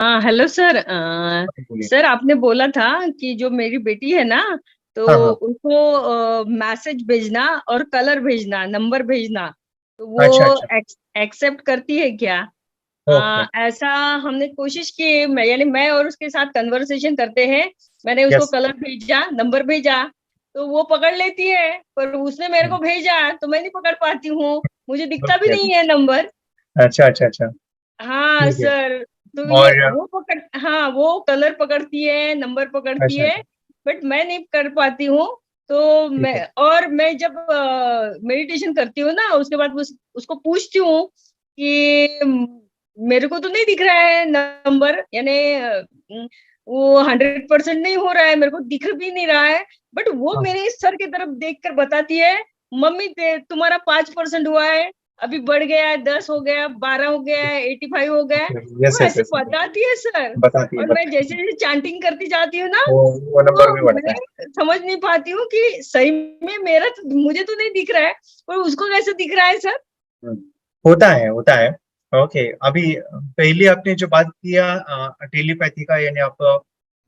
हाँ, hello sir. बोलिए। Sir, आपने बोला था कि जो मेरी बेटी है ना, तो हाँ हाँ। उनको मैसेज भेजना और कलर भेजना, नंबर भेजना, तो वो अच्छा अच्छा। एक्सेप्ट करती है क्या? ओके। ऐसा हमने कोशिश की, यानी मैं और उसके साथ कन्वर्सेशन करते हैं। मैंने उसको यस। कलर भेजा, नंबर भेजा, तो वो पकड़ लेती है। पर उसने मेरे को भेजा तो मैं नहीं पकड़ पाती हूँ। मुझे दिखता भी ओके। नहीं है नंबर। अच्छा अच्छा अच्छा। हाँ ठीक है। सर। तो ये और वो पकड़, हाँ, वो कलर पकड़ती है, नंबर पकड़ती अच्छा है, अच्छा। बट मैं नहीं कर पाती हूँ। तो ठीक है। मैं जब मेडिटेशन करती हूँ ना, उसके बाद उसको पूछती हूँ कि मेरे को तो नहीं दिख रहा है नंबर, यानी वो 100% नहीं हो रहा है, मेरे को दिख भी नहीं रहा है। बट वो हाँ। मेरे सर की तरफ देख कर बताती है, मम्मी तुम्हारा 5% हुआ है, अभी बढ़ गया है, 10 हो गया, 12 हो गया है, 85 हो गया है। यस वो यस ऐसे यस। बताती है सर। बताती है और मैं बताती जैसे है। जैसे चैंटिंग करती जाती हूँ ना, वो नंबर भी तो बढ़ता मैं है। समझ नहीं पाती हूँ कि सही में मुझे तो नहीं दिख रहा है, पर उसको कैसे दिख रहा है सर? हम्म, होता है होता है। ओके। अभी पहले आपने जो बात किया टेलीपैथी का, यानी आप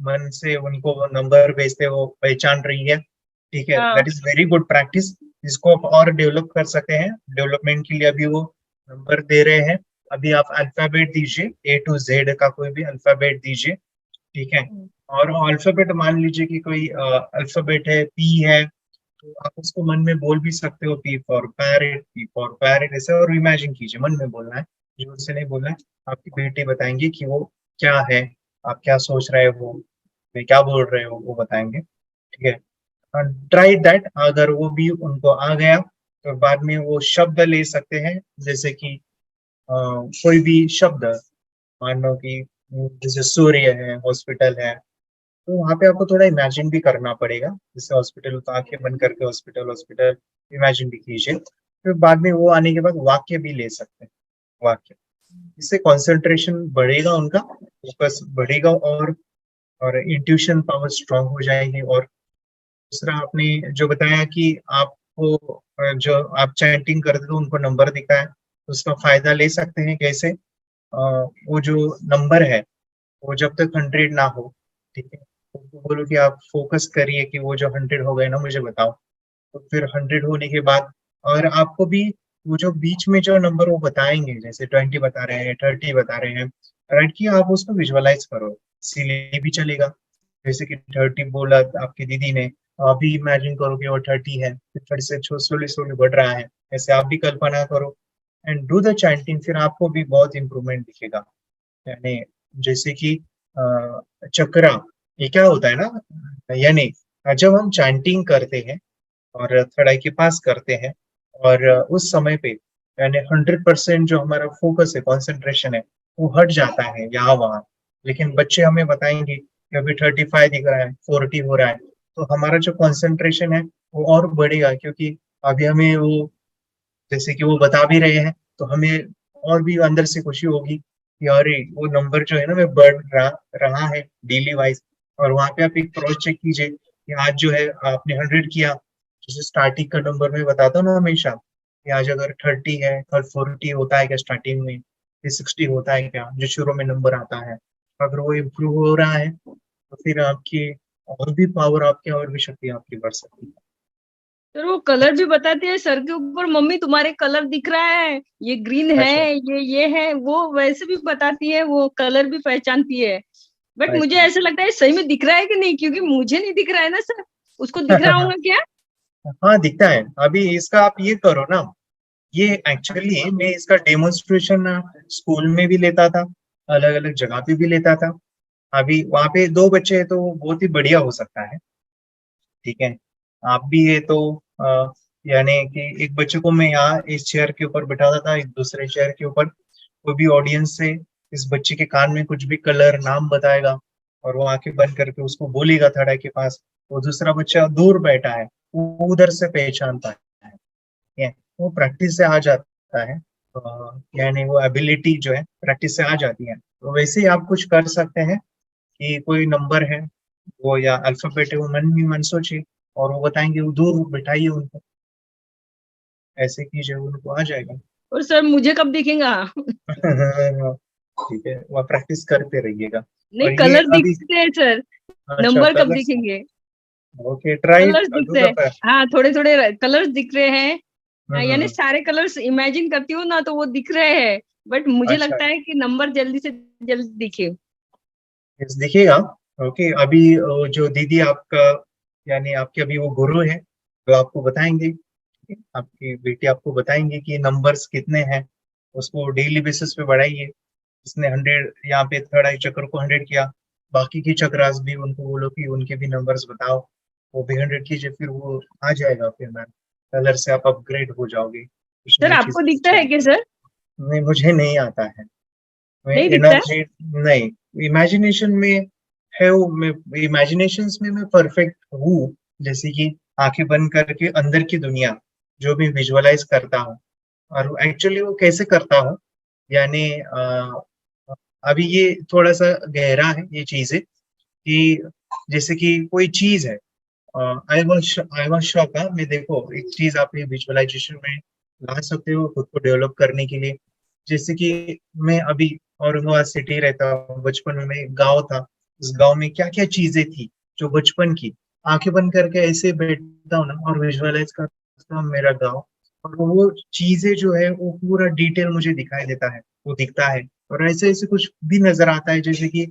मन से उनको नंबर भेजते हो, पहचान रही है। ठीक है, हाँ। That is very good practice. इसको आप और डेवलप कर सकते हैं। डेवलपमेंट के लिए अभी वो नंबर दे रहे हैं। अभी आप अल्फाबेट दीजिए, A to Z का कोई भी अल्फाबेट दीजिए। ठीक है। और अल्फाबेट मान लीजिए कि कोई अल्फाबेट है, P है, तो आप उसको मन में बोल भी सकते हो, P फॉर पैरेट ऐसे, और इमेजिन कीजिए, मन में बोलना है, जोर से नहीं बोलना है। आपकी बेटी बताएंगे कि वो क्या है, आप क्या सोच रहे हो, वे क्या बोल रहे हो, वो बताएंगे। ठीक है। Try that. अगर वो भी उनको आ गया तो बाद में वो शब्द ले सकते हैं, जैसे कि कोई भी शब्द, मान लो कि जैसे सूर्य है, हॉस्पिटल है, तो वहां पे आपको थोड़ा इमेजिन भी करना पड़ेगा। जैसे हॉस्पिटल, तो आंखें बंद करके हॉस्पिटल हॉस्पिटल इमेजिन भी कीजिए। फिर बाद में वो आने के बाद वाक्य भी ले सकते हैं। वाक्य, इससे कंसंट्रेशन बढ़ेगा, उनका फोकस बढ़ेगा, और इंट्यूशन पावर स्ट्रांग हो जाएगी। और दूसरा, आपने जो बताया कि आपको जो आप चैंटिंग करते हो उनको नंबर दिखा है, तो उसका फायदा ले सकते हैं। कैसे? वो जो नंबर है, वो जब तक 100 ना हो, ठीक है, उनको बोलो कि आप फोकस करिए कि वो जो 100 हो गए ना, मुझे बताओ। तो फिर 100 होने के बाद, और आपको भी वो जो बीच में जो नंबर वो बताएंगे, जैसे 20 बता रहे हैं, 30 बता रहे हैं, राइट, कि आप उसको विजुअलाइज करो, इसीलिए भी चलेगा। जैसे कि 30 बोला आपकी दीदी ने, तो आप भी इमेजिन करो कि वो 30 है, फिर 30 से स्लोली स्लोली बढ़ रहा है, ऐसे आप भी कल्पना करो एंड डू द चैंटिंग। फिर आपको भी बहुत इंप्रूवमेंट दिखेगा। यानी जैसे कि चक्रा, ये क्या होता है ना, यानी जब हम चैंटिंग करते हैं और थर्ड आई के पास करते हैं, और उस समय पे यानी 100% जो हमारा फोकस है, कंसंट्रेशन है, वो हट जाता है यहाँ वहाँ। लेकिन बच्चे हमें बताएंगे कि अभी 35 दिख रहा है, 40 हो रहा है, तो हमारा जो कंसंट्रेशन है वो और बढ़ेगा, क्योंकि अभी हमें वो, जैसे कि वो बता भी रहे हैं, तो हमें और भी अंदर से खुशी होगी कि अरे वो नंबर जो है ना, मैं रहा है डेली वाइज। और वहां पे आप एक क्रॉस चेक कीजिए कि आज जो है आपने 100 किया। जैसे स्टार्टिंग का नंबर मैं बताता हूँ ना हमेशा, कि आज अगर 30 है, कल 40 होता है क्या स्टार्टिंग में, फिर 60 होता है क्या जो शुरू में नंबर आता है। अगर वो इम्प्रूव हो रहा है, तो फिर आपकी और भी पावर, आपकी और भी शक्ति आपकी बढ़ सकती है। सर, वो कलर भी बताती है सर के ऊपर, मम्मी तुम्हारे कलर दिख रहा है, ये ग्रीन है, अच्छा ये है, वो वैसे भी बताती है, वो कलर भी पहचानती है। बट मुझे अच्छा। ऐसा लगता है सही में दिख रहा है कि नहीं, क्योंकि मुझे नहीं दिख रहा है ना सर। उसको दिख रहा होगा क्या? हाँ दिखता है। अभी इसका आप ये करो ना, ये एक्चुअली मैं इसका डेमोन्स्ट्रेशन स्कूल में भी लेता था, अलग अलग जगह पे भी लेता था। अभी वहाँ पे दो बच्चे हैं तो वो बहुत ही बढ़िया हो सकता है। ठीक है। आप भी है तो यानी कि एक बच्चे को मैं यहाँ इस चेयर के ऊपर बिठाता था, एक दूसरे चेयर के ऊपर, कोई भी ऑडियंस से इस बच्चे के कान में कुछ भी कलर नाम बताएगा, और वो आंखें बंद करके उसको बोलेगा थड़ा के पास, वो दूसरा बच्चा दूर बैठा है, वो उधर से पहचानता है। ठीक है? वो प्रैक्टिस से आ जाता है। यानी वो एबिलिटी जो है प्रैक्टिस से आ जाती है। तो वैसे ही आप कुछ कर सकते हैं कि कोई नंबर है वो, या अल्फाबेट है, वो मन ही मन सोचिए, और वो बताएंगे, वो दूर बिठाइए उनको, ऐसे कीजिए, उनको आ जाएगा। और सर मुझे कब दिखेगा? ठीक है, वह प्रैक्टिस करते रहिएगा। नहीं, और ये कलर अभी दिखते हैं सर, अच्छा नंबर कब कलर्स, दिखेंगे? ओके ट्राई कलर्स दिख दो रहे हैं, दफा। हाँ थोड़े थोड़े कलर्स दिख रहे हैं। यानी हम्म। सारे कलर्स इमेजिन करती हूँ ना तो वो दिख रहे हैं, बट मुझे अच्छा, लगता है कि नंबर जल्दी से जल्दी दिखे। यस दिखेगा। ओके अभी जो दीदी आपका यानी आपके अभी वो गुरु है, तो आपको बताएंगे, आपकी बेटी आपको बताएंगे कि नंबर्स कितने हैं, उसको डेली बेसिस पे बढ़ाइए। इसने 100 यहाँ पे थर्ड आई चक्र को 100 किया, बाकी की चक्रास भी उनको बोलो कि उनके भी नंबर्स बताओ, वो भी 100 कीजिए, फिर वो आ जाएगा, फिर मैम कलर से आप अपग्रेड हो जाओगे, कुछ सर नई आपको चीजें दिखता है क्या सीखेंगे। सर? नहीं मुझे नहीं आता है, मैं नहीं दिखता है? एनर्जी नहीं, इमेजिनेशन में है वो, मैं इमेजिनेशंस में मैं परफेक्ट हूँ। जैसे कि आंखें बंद करके अंदर की दुनिया जो भी विजुअलाइज करता हूँ, और एक्चुअली वो कैसे करता हूँ, यानी अभी ये थोड़ा सा गहरा है ये चीजें, कि जैसे कि कोई चीज है, आई वाज शॉक। मैं देखो एक चीज आप ये विजुअलाइजेशन में ला सकते हो खुद को डेवलप करने के लिए। जैसे कि मैं अभी औरंगाबाद सिटी रहता हूँ, बचपन में एक गांव था, उस गांव में क्या क्या चीजें थी जो बचपन की, आंखें बंद करके ऐसे बैठता हूँ ना और विजुअलाइज करता हूँ मेरा गाँव, और वो चीजें जो है वो पूरा डिटेल मुझे दिखाई देता है, वो दिखता है। और ऐसे ऐसे कुछ भी नजर आता है, जैसे कि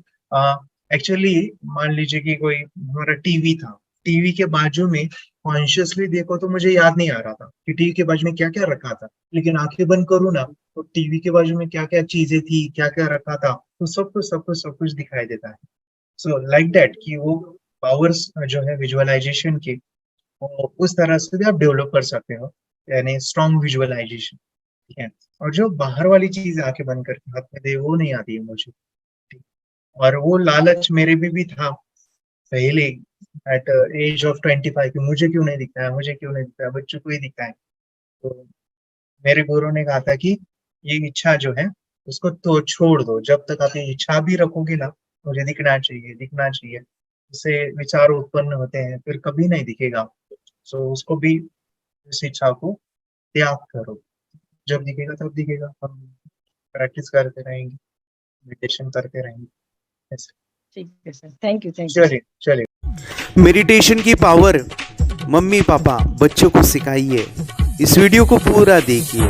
एक्चुअली मान लीजिए कि कोई हमारा टीवी था, टीवी के बाजू में कॉन्शियसली देखो तो मुझे याद नहीं आ रहा था कि टीवी के बाजू में क्या क्या रखा था, लेकिन आंखें बंद करूँ ना तो टीवी के बाजू में क्या क्या चीजें थी, क्या क्या रखा था, तो सब कुछ दिखाई देता है। सो लाइक दैट कि वो पावर्स जो है विजुअलाइजेशन की, वो उस तरह से भी आप डेवलप कर सकते हो, यानी स्ट्रॉन्ग विजुअलाइजेशन। ठीक है, और जो बाहर वाली चीज आंखें बंद करके हाथ में दे वो नहीं आती है मुझे। ठीक। और वो लालच मेरे भी था पहले, एट एज ऑफ 25, कि मुझे क्यों नहीं दिखता है, मुझे क्यों नहीं दिखता है, बच्चों को ही दिखता है। तो मेरे गुरु ने कहा था कि ये इच्छा जो है उसको तो छोड़ दो, जब तक आप ये इच्छा भी रखोगे ना, मुझे दिखना चाहिए दिखना चाहिए, इससे विचार उत्पन्न होते हैं, फिर कभी नहीं दिखेगा। सो उसको भी, इस इच्छा को त्याग करो, जब दिखेगा तब दिखेगा। हम प्रैक्टिस करते रहेंगे, मेडिटेशन करते रहेंगे ऐसे। ठीक है sir, thank you thank you sir. चलिए चलिए। मेडिटेशन की पावर मम्मी पापा बच्चों को सिखाइए। इस वीडियो को पूरा देखिए।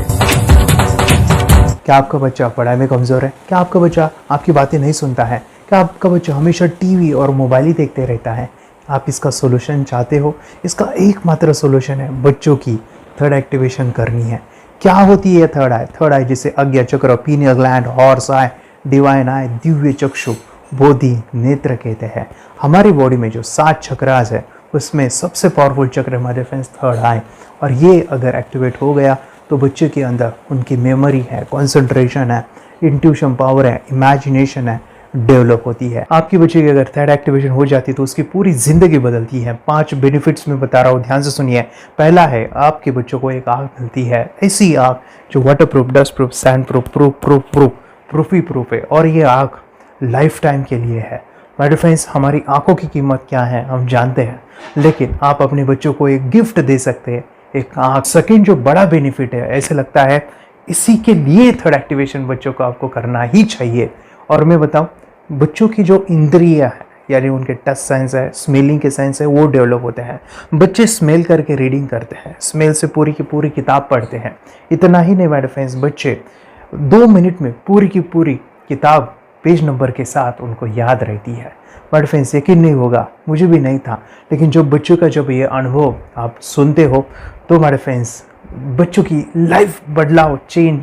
क्या आपका बच्चा पढ़ाई में कमज़ोर है? क्या आपका बच्चा आपकी बातें नहीं सुनता है? क्या आपका बच्चा हमेशा टीवी और मोबाइल ही देखते रहता है? आप इसका सोल्यूशन चाहते हो? इसका एकमात्र सोल्यूशन है बच्चों की थर्ड एक्टिवेशन करनी है। क्या होती है थर्ड आई? थर्ड आई जिसे आज्ञा चक्र, pineal gland, horse eye, divine eye, दिव्य चक्षु, बोधि नेत्र कहते हैं। हमारी बॉडी में जो 7 चक्रास है उसमें सबसे पावरफुल चक्र हमारे फ्रेंड्स थर्ड आई, और ये अगर एक्टिवेट हो गया तो बच्चे के अंदर उनकी मेमोरी है, कंसंट्रेशन है, इंट्यूशन पावर है, इमेजिनेशन है, डेवलप होती है। आपकी बच्चे की अगर थर्ड एक्टिवेशन हो जाती है तो उसकी पूरी ज़िंदगी बदलती है। 5 बेनिफिट्स में बता रहा हूँ, ध्यान से सुनिए। पहला है, आपके बच्चों को एक आँख मिलती है, ऐसी आँख जो water proof, dust proof, sand proof, proof ही प्रूफ है, और ये आँख लाइफ टाइम के लिए है। माय फ्रेंड्स, हमारी आंखों की कीमत क्या है हम जानते हैं, लेकिन आप अपने बच्चों को एक गिफ्ट दे सकते हैं, एक आँख। सेकेंड जो बड़ा बेनिफिट है, ऐसे लगता है इसी के लिए थर्ड एक्टिवेशन बच्चों को आपको करना ही चाहिए। और मैं बताऊं, बच्चों की जो इंद्रियां है, यानी उनके टच सेंस है, स्मेलिंग के सेंस है, वो डेवलप होते हैं। बच्चे स्मेल करके रीडिंग करते हैं, स्मेल से पूरी की पूरी किताब पढ़ते हैं। इतना ही नहीं माय फ्रेंड्स, बच्चे 2 मिनट में पूरी की पूरी किताब पेज नंबर के साथ उनको याद रहती है। बट फ्रेंड्स, यकीन नहीं होगा, मुझे भी नहीं था, लेकिन जो बच्चों का जब ये अनुभव आप सुनते हो तो हमारे फ्रेंड्स बच्चों की लाइफ बदलाव, चेंज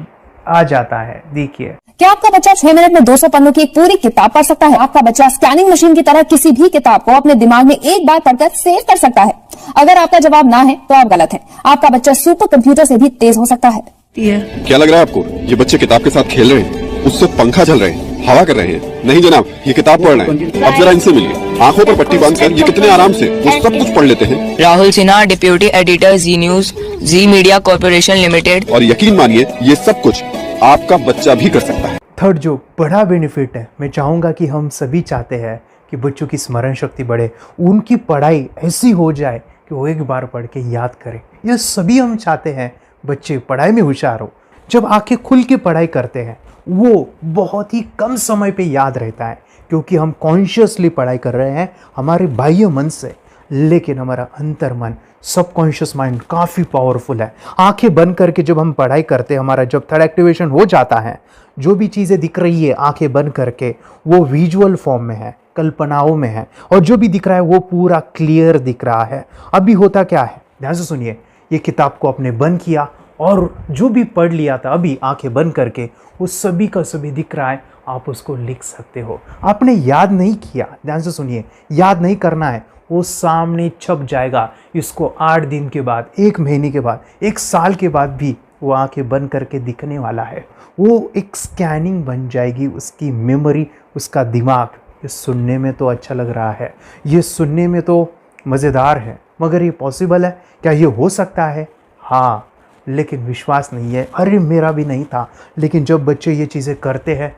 आ जाता है। देखिए, क्या आपका बच्चा 6 मिनट में 200 पन्नों की एक पूरी किताब पढ़ सकता है? आपका बच्चा स्कैनिंग मशीन की तरह किसी भी किताब को अपने दिमाग में एक बार पढ़कर सेव कर सकता है? अगर आपका जवाब ना है तो आप गलत हैं। आपका बच्चा सुपर कंप्यूटर से भी तेज हो सकता है। क्या लग रहा है आपको ये बच्चे किताब के साथ खेल रहे हैं, उससे पंखा चल रहे हैं, हवा कर रहे हैं? नहीं जनाब, ये किताब पढ़ रहे हैं। अब जरा इनसे मिलिए, आंखों पर पट्टी बांधकर ये कितने आराम से वो सब कुछ पढ़ लेते हैं। राहुल सिन्हा, डिप्यूटी एडिटर, जी न्यूज, जी मीडिया कॉर्पोरेशन लिमिटेड। और यकीन मानिए ये सब कुछ आपका बच्चा भी कर सकता है। थर्ड जो बड़ा बेनिफिट है, मैं चाहूँगा कि हम सभी चाहते हैं कि बच्चों की स्मरण शक्ति बढ़े, उनकी पढ़ाई ऐसी हो जाए कि वो एक बार पढ़ के याद करें। ये सभी हम चाहते हैं, बच्चे पढ़ाई में होशियार हो, जब आंखें खुल के पढ़ाई करते हैं वो बहुत ही कम समय पे याद रहता है, क्योंकि हम कॉन्शियसली पढ़ाई कर रहे हैं हमारे बाह्य मन से, लेकिन हमारा अंतर मन, सबकॉन्शियस माइंड काफ़ी पावरफुल है। आंखें बंद करके जब हम पढ़ाई करते हैं, हमारा जब थर्ड एक्टिवेशन हो जाता है, जो भी चीज़ें दिख रही है आंखें बंद करके वो विजुअल फॉर्म में है, कल्पनाओं में है, और जो भी दिख रहा है वो पूरा क्लियर दिख रहा है। अभी होता क्या है, ध्यान से सुनिए, ये किताब को आपने बंद किया और जो भी पढ़ लिया था अभी आंखें बंद करके वो सभी का सभी दिख रहा है, आप उसको लिख सकते हो। आपने याद नहीं किया, ध्यान से सुनिए, याद नहीं करना है, वो सामने छप जाएगा। इसको 8 दिन के बाद, 1 महीने के बाद, 1 साल के बाद भी वो आंखें बंद करके दिखने वाला है। वो एक स्कैनिंग बन जाएगी उसकी मेमोरी, उसका दिमाग। ये सुनने में तो अच्छा लग रहा है, ये सुनने में तो मज़ेदार है, मगर ये पॉसिबल है क्या? ये हो सकता है, हाँ, लेकिन विश्वास नहीं है। अरे मेरा भी नहीं था, लेकिन जब बच्चे ये चीज़ें करते हैं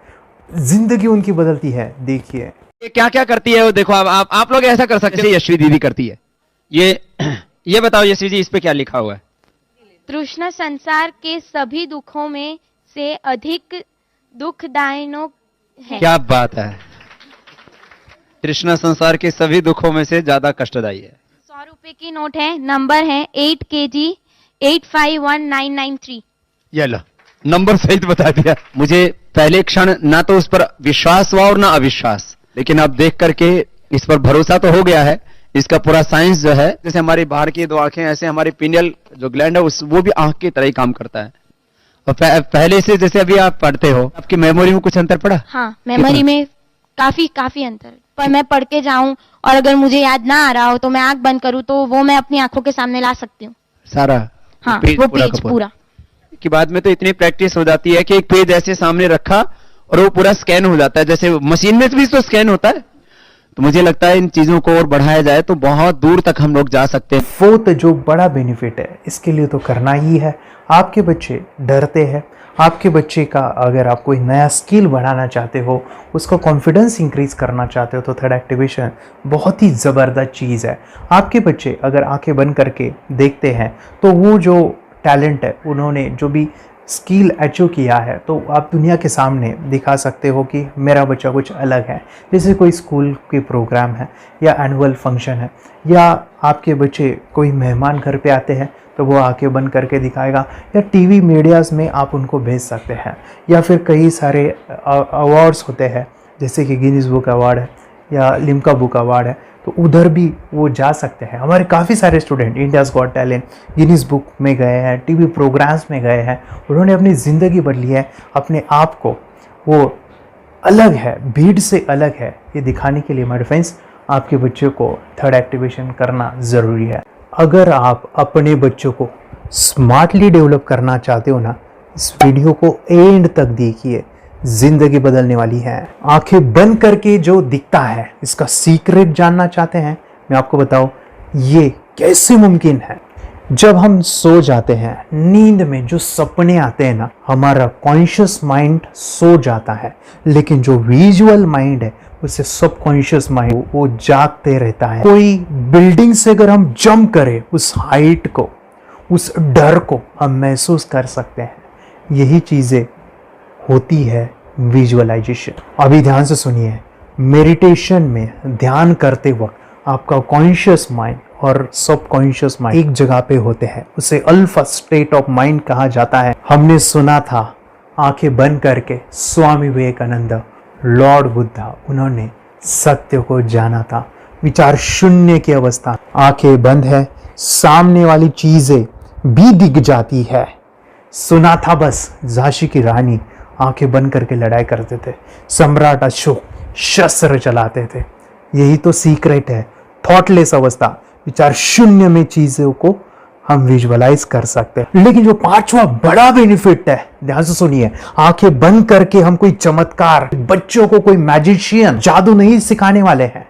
जिंदगी उनकी बदलती है। देखिए ये क्या क्या करती है वो देखो। अब आप लोग ऐसा कर सकते हैं, यशवी दीदी करती है। ये बताओ यशवी जी, इस पे क्या लिखा हुआ है? तृष्णा संसार के सभी दुखों में से अधिक दुखदायक है। क्या बात है, तृष्णा संसार के सभी दुखों में से ज्यादा कष्टदायी है। 100 रुपए की नोट है, नंबर है 8 kg 851993। ये लो, नंबर सहित बता दिया। मुझे पहले क्षण ना तो उस पर विश्वास हुआ और ना अविश्वास, लेकिन अब देख करके इस पर भरोसा तो हो गया है। इसका पूरा साइंस जो है, जैसे हमारी बाहर की 2 आंखें, ऐसे हमारी पिनियल जो ग्लैंड है वो भी आंख की तरह ही काम करता है। और पहले से जैसे अभी आप पढ़ते हो, आपकी मेमोरी में कुछ अंतर पड़ा? हाँ, मेमोरी में काफी अंतर। पर मैं पढ़ के जाऊं और अगर मुझे याद ना आ रहा हो तो मैं आंख बंद करूं तो वो मैं अपनी आंखों के सामने ला सकती हूँ सारा। हाँ, वो पेज पूरा की बाद में तो इतनी प्रैक्टिस हो जाती है कि एक पेज ऐसे सामने रखा और वो पूरा स्कैन हो जाता है, जैसे मशीन में भी तो स्कैन होता है। तो मुझे लगता है इन चीजों को और बढ़ाया जाए तो बहुत दूर तक हम लोग जा सकते हैं। फोर्थ जो बड़ा बेनिफिट है, इसके लिए तो करना ही है। आपके बच्चे डरते हैं, आपके बच्चे का अगर आप कोई नया स्किल बढ़ाना चाहते हो, उसका कॉन्फिडेंस इंक्रीज करना चाहते हो, तो थर्ड एक्टिवेशन बहुत ही ज़बरदस्त चीज़ है। आपके बच्चे अगर आंखें बंद करके देखते हैं तो वो जो टैलेंट है, उन्होंने जो भी स्किल अचीव किया है, तो आप दुनिया के सामने दिखा सकते हो कि मेरा बच्चा कुछ अलग है। जैसे कोई स्कूल के प्रोग्राम है या एनुअल फंक्शन है, या आपके बच्चे कोई मेहमान घर पे आते हैं तो वो आंखें बंद करके दिखाएगा, या टीवी मीडियाज़ में आप उनको भेज सकते हैं, या फिर कई सारे अवार्ड्स होते हैं जैसे कि गिनीज बुक अवार्ड है या लिम्का बुक अवार्ड है, तो उधर भी वो जा सकते हैं। हमारे काफ़ी सारे student India's got talent, Guinness book में गए हैं, टीवी प्रोग्राम्स में गए हैं, उन्होंने अपनी ज़िंदगी बदली है, अपने आप को वो अलग है, भीड़ से अलग है, ये दिखाने के लिए मेरे फ्रेंड्स आपके बच्चों को थर्ड एक्टिवेशन करना ज़रूरी है। अगर आप अपने बच्चों को स्मार्टली डेवलप करना चाहते हो ना, इस वीडियो को एंड तक देखिए, जिंदगी बदलने वाली है। आंखें बंद करके जो दिखता है, इसका सीक्रेट जानना चाहते हैं, मैं आपको बताऊं ये कैसे मुमकिन है। जब हम सो जाते हैं, नींद में जो सपने आते हैं ना, हमारा कॉन्शियस माइंड सो जाता है, लेकिन जो विजुअल माइंड है, उसे सबकॉन्शियस माइंड वो जागते रहता है। कोई बिल्डिंग से अगर हम जंप करें, उस हाइट को, उस डर को हम महसूस कर सकते हैं। यही चीज़ें होती है विजुअलाइजेशन। अभी ध्यान से सुनिए, मेडिटेशन में ध्यान करते वक्त आपका कॉन्शियस माइंड और सबकॉन्शियस माइंड एक जगह पे होते हैं, उसे अल्फा स्टेट ऑफ माइंड कहा जाता है। हमने सुना था आंखें बंद करके स्वामी विवेकानंद, लॉर्ड बुद्धा, उन्होंने सत्य को जाना था। विचार शून्य की अवस्था, आंखें बंद है, सामने वाली चीजें भी दिख जाती है। सुना था बस झांसी की रानी आंखें बंद करके लड़ाई करते थे, सम्राट अशोक शस्त्र चलाते थे। यही तो सीक्रेट है, थॉटलेस अवस्था, विचार शून्य में चीजों को हम विजुअलाइज कर सकते हैं। लेकिन जो 5वां बड़ा बेनिफिट है, ध्यान से सुनिए, आंखें बंद करके हम कोई चमत्कार, बच्चों को कोई मैजिशियन जादू नहीं सिखाने वाले हैं।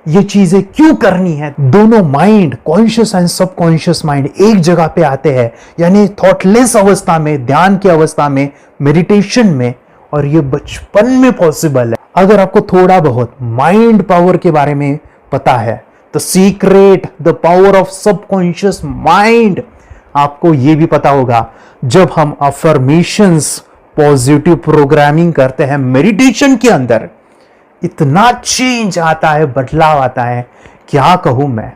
ये चीजें क्यों करनी है? दोनों mind, conscious and subconscious mind एक जगह पे आते हैं, यानी थॉटलेस अवस्था में, ध्यान की अवस्था में, मेडिटेशन में, और ये बचपन में पॉसिबल है। अगर आपको थोड़ा बहुत माइंड पावर के बारे में पता है, the secret, the power of subconscious mind, आपको ये भी पता होगा, जब हम अफर्मेशंस पॉजिटिव प्रोग्रामिंग करते हैं मेडिटेशन के अंदर, इतना चेंज आता है, बदलाव आता है, क्या कहूं मैं।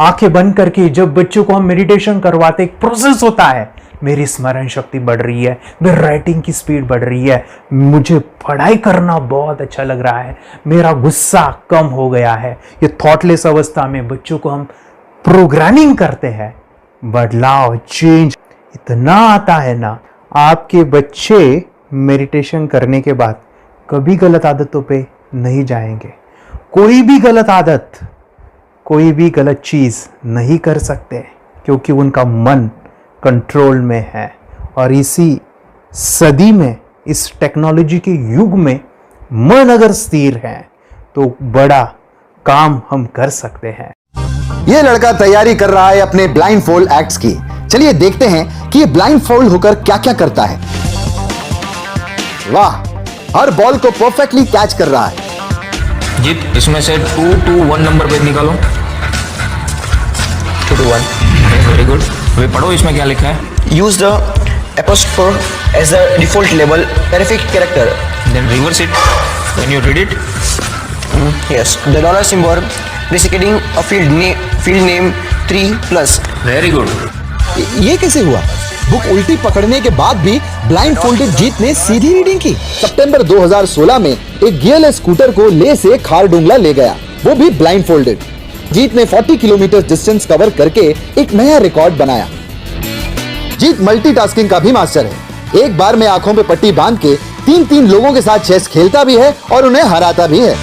आंखें बंद करके जब बच्चों को हम मेडिटेशन करवाते, एक प्रोसेस होता है, मेरी स्मरण शक्ति बढ़ रही है, मेरी राइटिंग की स्पीड बढ़ रही है, मुझे पढ़ाई करना बहुत अच्छा लग रहा है, मेरा गुस्सा कम हो गया है। ये थॉटलेस अवस्था में बच्चों को हम प्रोग्रामिंग करते हैं, बदलाव चेंज इतना आता है ना। आपके बच्चे मेडिटेशन करने के बाद कभी गलत आदतों पे नहीं जाएंगे, कोई भी गलत आदत, कोई भी गलत चीज नहीं कर सकते, क्योंकि उनका मन कंट्रोल में है। और इसी सदी में, इस टेक्नोलॉजी के युग में मन अगर स्थिर है तो बड़ा काम हम कर सकते हैं। ये लड़का तैयारी कर रहा है अपने ब्लाइंड फोल्ड एक्ट्स की। चलिए देखते हैं कि ये ब्लाइंड फोल्ड होकर क्या क्या करता है। वाह, हर बॉल को परफेक्टली कैच कर रहा है। जीत, इसमें से 2 to 1 नंबर पे निकालो। 2 to 1, वेरी गुड। अभी पढ़ो इसमें क्या लिखा है। Use the apostrophe as the default label terrific character. Then reverse it when you read it. Yes, the dollar symbol designating a field name 3+. Very good. ये कैसे हुआ? बुक उल्टी पकड़ने के बाद भी ब्लाइंड फोल्डेड जीत ने सीधी रीडिंग की। सितंबर 2016 में एक गियरलेस स्कूटर को ले से खारडुंगला ले गया, वो भी ब्लाइंड फोल्डेड। जीत ने 40 किलोमीटर डिस्टेंस कवर करके एक नया रिकॉर्ड बनाया। जीत मल्टीटास्किंग का भी मास्टर है। एक बार में आंखों पे पट्टी बांध के 3-3 लोगों के साथ चेस खेलता भी है और उन्हें हराता भी है।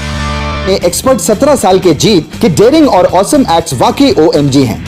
एक्सपर्ट 17 साल के जीत के डेयरिंग और ऑसम एक्ट्स वाकई OMG हैं।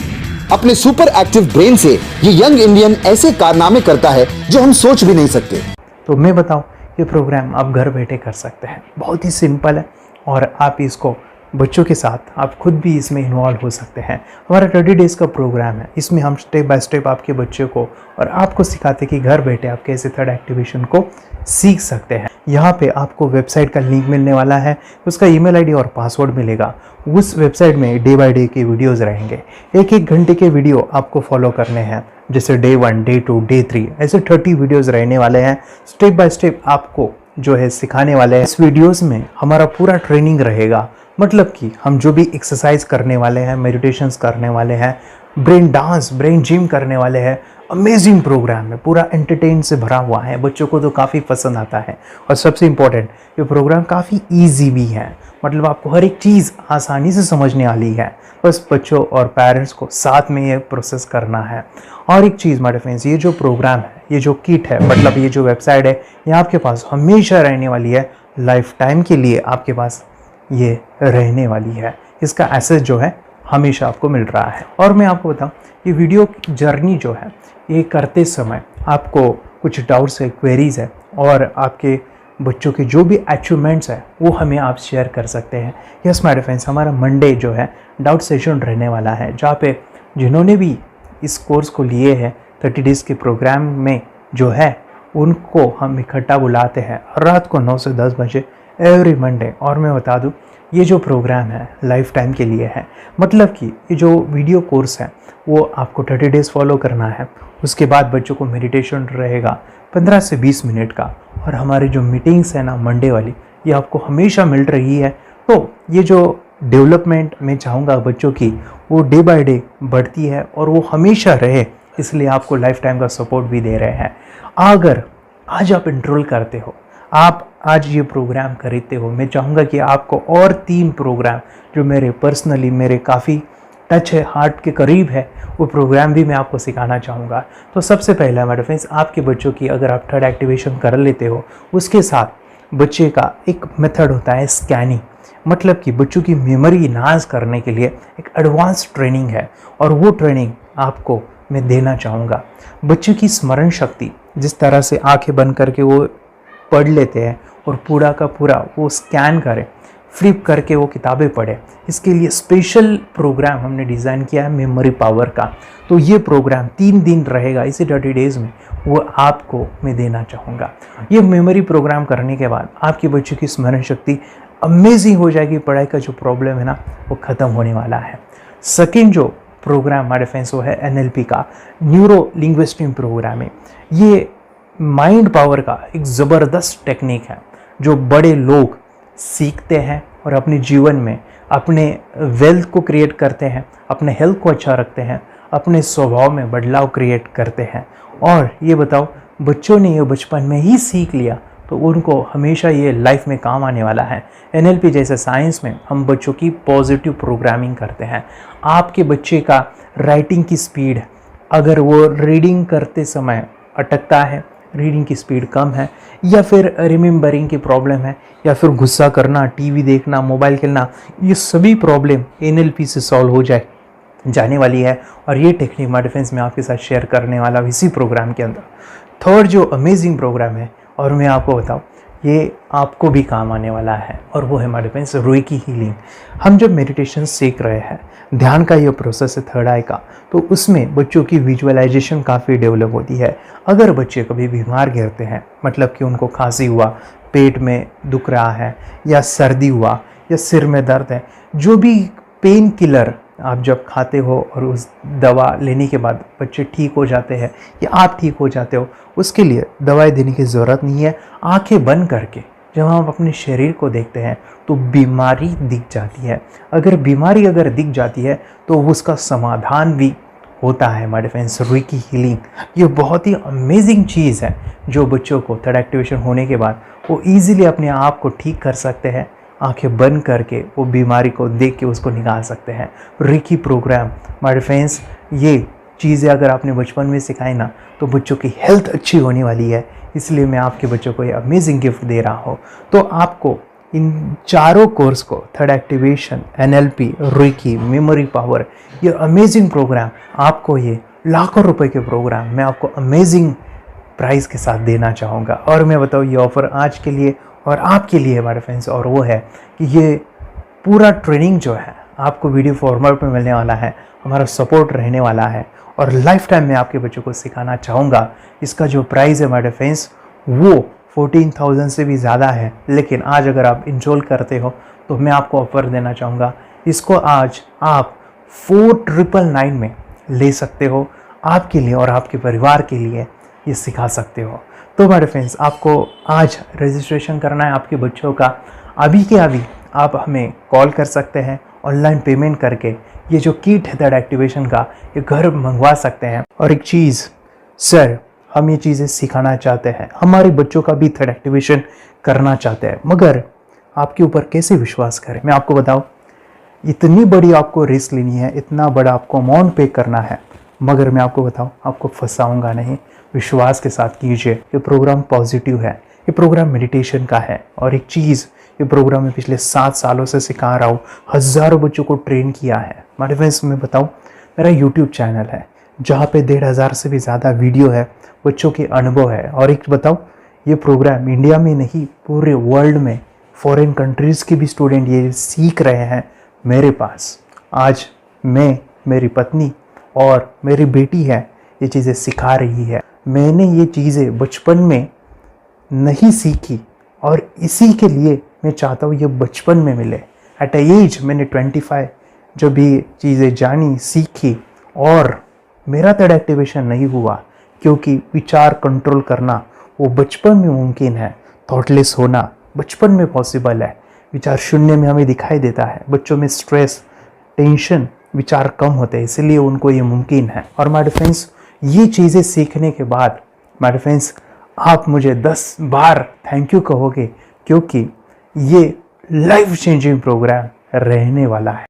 अपने सुपर एक्टिव ब्रेन से ये यंग इंडियन ऐसे कारनामे करता है जो हम सोच भी नहीं सकते। तो मैं बताऊं, ये प्रोग्राम आप घर बैठे कर सकते हैं, बहुत ही सिंपल है, और आप इसको बच्चों के साथ आप खुद भी इसमें इन्वॉल्व हो सकते हैं। हमारा 30 डेज़ का प्रोग्राम है, इसमें हम स्टेप बाय स्टेप आपके बच्चे को और आपको सिखाते हैं कि घर बैठे आप कैसे थर्ड एक्टिवेशन को सीख सकते हैं। यहाँ पे आपको वेबसाइट का लिंक मिलने वाला है, उसका ईमेल आईडी और पासवर्ड मिलेगा। उस वेबसाइट में डे बाय डे के वीडियोज़ रहेंगे, 1-1 घंटे के वीडियो आपको फॉलो करने हैं, जैसे डे 1, डे 2, डे 3, ऐसे 30 वीडियोज़ रहने वाले हैं। स्टेप बाय स्टेप आपको जो है सिखाने वाले हैं। इस वीडियोज़ में हमारा पूरा ट्रेनिंग रहेगा, मतलब कि हम जो भी एक्सरसाइज करने वाले हैं, मेडिटेशंस करने वाले हैं, ब्रेन डांस, ब्रेन जिम करने वाले हैं। अमेजिंग प्रोग्राम है, पूरा एंटरटेन से भरा हुआ है, बच्चों को तो काफ़ी पसंद आता है। और सबसे इम्पोर्टेंट, ये प्रोग्राम काफ़ी ईजी भी है, मतलब आपको हर एक चीज़ आसानी से समझने वाली है। बस बच्चों और पेरेंट्स को साथ में ये प्रोसेस करना है। और एक चीज़ माय फ्रेंड्स, ये जो प्रोग्राम है, ये जो किट है, मतलब ये जो वेबसाइट है, ये आपके पास हमेशा रहने वाली है, लाइफ टाइम के लिए आपके पास ये रहने वाली है। इसका एक्सेस जो है हमेशा आपको मिल रहा है। और मैं आपको बताऊं, ये वीडियो जर्नी जो है, ये करते समय आपको कुछ डाउट्स है, क्वेरीज है, और आपके बच्चों के जो भी अचीवमेंट्स है वो हमें आप शेयर कर सकते हैं। यस माय फ्रेंड्स, हमारा मंडे जो है डाउट सेशन रहने वाला है, जहाँ पे जिन्होंने भी इस कोर्स को लिए हैं 30 डेज़ के प्रोग्राम में जो है, उनको हम इकट्ठा बुलाते हैं रात को 9 से 10 बजे एवरी मंडे। और मैं बता दूं, ये जो प्रोग्राम है लाइफ टाइम के लिए है, मतलब कि ये जो वीडियो कोर्स है वो आपको 30 डेज़ फॉलो करना है। उसके बाद बच्चों को मेडिटेशन रहेगा 15 से 20 मिनट का, और हमारी जो मीटिंग्स है ना मंडे वाली, ये आपको हमेशा मिल रही है। तो ये जो डेवलपमेंट मैं चाहूँगा बच्चों की, वो डे बाय डे बढ़ती है और वो हमेशा रहे, इसलिए आपको लाइफ टाइम का सपोर्ट भी दे रहे हैं। अगर आज आप एनरोल करते हो, आप आज ये प्रोग्राम खरीदते हो, मैं चाहूँगा कि आपको और 3 प्रोग्राम जो मेरे पर्सनली मेरे काफ़ी टच है, हार्ट के करीब है, वो प्रोग्राम भी मैं आपको सिखाना चाहूँगा। तो सबसे पहला मेरे फ्रेंड्स, आपके बच्चों की अगर आप थर्ड एक्टिवेशन कर लेते हो, उसके साथ बच्चे का एक मेथड होता है स्कैनिंग, मतलब कि बच्चों की मेमोरी इन्हांस करने के लिए एक एडवांस ट्रेनिंग है, और वो ट्रेनिंग आपको मैं देना चाहूँगा। बच्चों की स्मरण शक्ति, जिस तरह से आंखें बंद करके वो पढ़ लेते हैं और पूरा का पूरा वो स्कैन करें, फ्लिप करके वो किताबें पढ़े, इसके लिए स्पेशल प्रोग्राम हमने डिज़ाइन किया है मेमोरी पावर का। तो ये प्रोग्राम 3 दिन रहेगा, इसी 30 डेज़ में वो आपको मैं देना चाहूँगा। ये मेमोरी प्रोग्राम करने के बाद आपके बच्चों की स्मरण शक्ति अमेजिंग हो जाएगी, पढ़ाई का जो प्रॉब्लम है ना वो ख़त्म होने वाला है। सेकेंड जो प्रोग्राम हमारे फ्रेंड्स वो है NLP का, न्यूरो लिंग्विस्टिक प्रोग्रामिंग। ये माइंड पावर का एक ज़बरदस्त टेक्निक है जो बड़े लोग सीखते हैं और अपने जीवन में अपने वेल्थ को क्रिएट करते हैं, अपने हेल्थ को अच्छा रखते हैं, अपने स्वभाव में बदलाव क्रिएट करते हैं। और ये बताओ, बच्चों ने ये बचपन में ही सीख लिया तो उनको हमेशा ये लाइफ में काम आने वाला है। NLP जैसे साइंस में हम बच्चों की पॉजिटिव प्रोग्रामिंग करते हैं। आपके बच्चे का राइटिंग की स्पीड, अगर वो रीडिंग करते समय अटकता है, रीडिंग की स्पीड कम है, या फिर रिमेंबरिंग की प्रॉब्लम है, या फिर गुस्सा करना, टीवी देखना, मोबाइल खेलना, ये सभी प्रॉब्लम NLP से सॉल्व हो जाने वाली है। और ये टेक्निक हमारे फ्रेंड्स में आपके साथ शेयर करने वाला इसी प्रोग्राम के अंदर। थर्ड जो अमेजिंग प्रोग्राम है, और मैं आपको बताऊं, ये आपको भी काम आने वाला है, और वो है हमारे फ्रेंड्स रेकी हीलिंग। हम जब मेडिटेशन सीख रहे हैं, ध्यान का ये प्रोसेस है थर्ड आई का, तो उसमें बच्चों की विजुअलाइजेशन काफ़ी डेवलप होती है। अगर बच्चे कभी बीमार गिरते हैं, मतलब कि उनको खांसी हुआ, पेट में दुख रहा है, या सर्दी हुआ, या सिर में दर्द है, जो भी पेन किलर आप जब खाते हो और उस दवा लेने के बाद बच्चे ठीक हो जाते हैं या आप ठीक हो जाते हो, उसके लिए दवाई देने की ज़रूरत नहीं है। आंखें बंद करके जब हम अपने शरीर को देखते हैं तो बीमारी दिख जाती है। अगर बीमारी दिख जाती है तो उसका समाधान भी होता है हमारे फ्रेंड्स। रेकी हीलिंग ये बहुत ही अमेजिंग चीज़ है जो बच्चों को थर्ड एक्टिवेशन होने के बाद वो ईज़िली अपने आप को ठीक कर सकते हैं। आंखें बंद करके वो बीमारी को देख के उसको निकाल सकते हैं। रेकी प्रोग्राम हमारे फ्रेंड्स, ये चीज़ें अगर आपने बचपन में सिखाई ना तो बच्चों की हेल्थ अच्छी होने वाली है। इसलिए मैं आपके बच्चों को ये अमेजिंग गिफ्ट दे रहा हूँ। तो आपको इन चारों कोर्स को, third activation, NLP, reiki, memory power, ये अमेजिंग प्रोग्राम, आपको ये लाखों रुपए के प्रोग्राम मैं आपको अमेजिंग प्राइस के साथ देना चाहूँगा। और मैं बताऊँ, ये ऑफ़र आज के लिए और आपके लिए हमारे फ्रेंड्स, और वो है कि ये पूरा ट्रेनिंग जो है आपको वीडियो फॉर्मेट में मिलने वाला है, हमारा सपोर्ट रहने वाला है, और लाइफ टाइम में आपके बच्चों को सिखाना चाहूँगा। इसका जो प्राइस है हमारे फ्रेंड्स वो 14,000 से भी ज़्यादा है, लेकिन आज अगर आप इनरोल करते हो तो मैं आपको ऑफ़र देना चाहूँगा। इसको आज आप 4,999 में ले सकते हो। आपके लिए और आपके परिवार के लिए ये सिखा सकते हो। तो हमारे फ्रेंड्स, आपको आज रजिस्ट्रेशन करना है आपके बच्चों का। अभी के अभी आप हमें कॉल कर सकते हैं, ऑनलाइन पेमेंट करके ये जो किट है थर्ड एक्टिवेशन का, ये घर मंगवा सकते हैं। और एक चीज़ सर, हम ये चीज़ें सिखाना चाहते हैं, हमारे बच्चों का भी थर्ड एक्टिवेशन करना चाहते हैं, मगर आपके ऊपर कैसे विश्वास करें? मैं आपको बताऊं, इतनी बड़ी आपको रिस्क लेनी है, इतना बड़ा आपको अमाउंट पे करना है, मगर मैं आपको बताऊं, आपको फंसाऊंगा नहीं। विश्वास के साथ कीजिए। ये प्रोग्राम पॉजिटिव है, ये प्रोग्राम मेडिटेशन का है। और एक चीज़, ये प्रोग्राम मैं पिछले 7 सालों से सिखा रहा हूँ, हज़ारों बच्चों को ट्रेन किया है। हमारे फ्रेंड्स, मैं बताऊँ, मेरा यूट्यूब चैनल है जहाँ पे 1,500 से भी ज़्यादा वीडियो है, बच्चों के अनुभव है। और एक बताऊँ, ये प्रोग्राम इंडिया में नहीं, पूरे वर्ल्ड में फॉरेन कंट्रीज़ के भी स्टूडेंट ये सीख रहे हैं मेरे पास। आज मैं, मेरी पत्नी और मेरी बेटी है, ये चीज़ें सिखा रही है। मैंने ये चीज़ें बचपन में नहीं सीखी और इसी के लिए मैं चाहता हूँ ये बचपन में मिले। एट अ एज मैंने 25 जब ये चीज़ें जानी, सीखी, और मेरा थर्ड एक्टिवेशन नहीं हुआ क्योंकि विचार कंट्रोल करना वो बचपन में मुमकिन है। थॉटलेस होना बचपन में पॉसिबल है। विचार शून्य में हमें दिखाई देता है। बच्चों में स्ट्रेस, टेंशन, विचार कम होते हैं, इसलिए उनको ये मुमकिन है। और माय फ्रेंड्स, ये चीज़ें सीखने के बाद माय फ्रेंड्स, आप मुझे 10 बार थैंक यू कहोगे, क्योंकि ये लाइफ चेंजिंग प्रोग्राम रहने वाला है।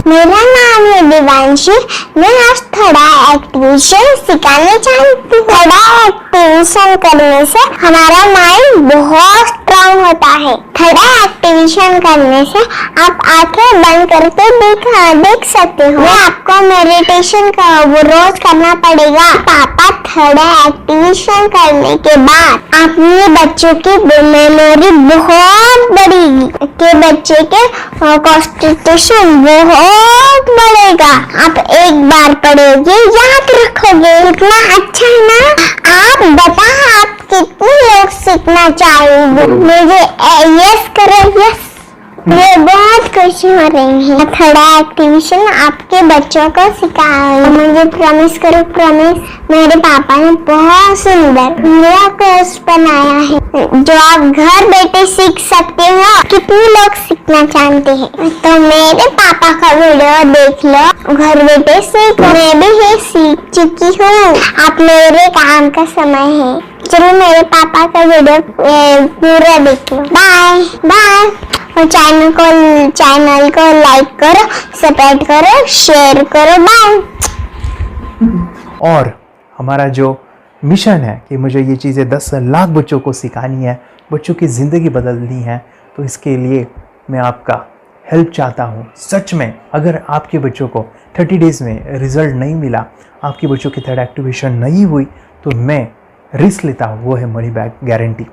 मेरा नाम है दिवांशी। मैं आज थोड़ा एक्टिवेशन सिखाना चाहती हूँ। थोड़ा एक्टिवेशन करने से हमारा माइंड बहुत स्ट्रांग होता है। थोड़ा एक्टिवेशन करने से आप आंखें बंद करके देख सकते हो। मैं आपको मेडिटेशन का वो रोज करना पड़ेगा। पापा थोड़ा एक्टिवेशन करने के बाद अपने बच्चों की मेमोरी बहुत बढ़ेगी, के बच्चे के कॉन्सेंट्रेशन बहुत बढ़ेगा। आप एक बार पढ़ोगे, याद रखोगे, इतना अच्छा है ना। आप बताओ, आप कितने लोग सीखना चाहेंगे? मुझे यस करो, यस मुझे बहुत खुशी हो रही है। थोड़ा एक्टिविशन आपके बच्चों को सिखाऊंगी। मुझे प्रॉमिस करो, प्रॉमिस। मेरे पापा ने बहुत सुंदर मेरा कोर्स बनाया है जो आप घर बैठे सीख सकते हो। कितने लोग सीखना चाहते हैं तो मेरे पापा का वीडियो देख लो, घर बैठे सीखो। मैं भी ये सीख चुकी हूँ। आप मेरे काम का समय है, चलो मेरे पापा का वीडियो पूरा देख लो। Bye bye. और चैनल को लाइक करो, सब्सक्राइब करो, शेयर करो। बाय। और हमारा जो मिशन है कि मुझे ये चीज़ें 10 लाख बच्चों को सिखानी है, बच्चों की ज़िंदगी बदलनी है, तो इसके लिए मैं आपका हेल्प चाहता हूँ। सच में अगर आपके बच्चों को 30 डेज़ में रिज़ल्ट नहीं मिला, आपके बच्चों की थर्ड एक्टिवेशन नहीं हुई, तो मैं रिस्क लेता हूँ, वो है मनी बैक गारंटी।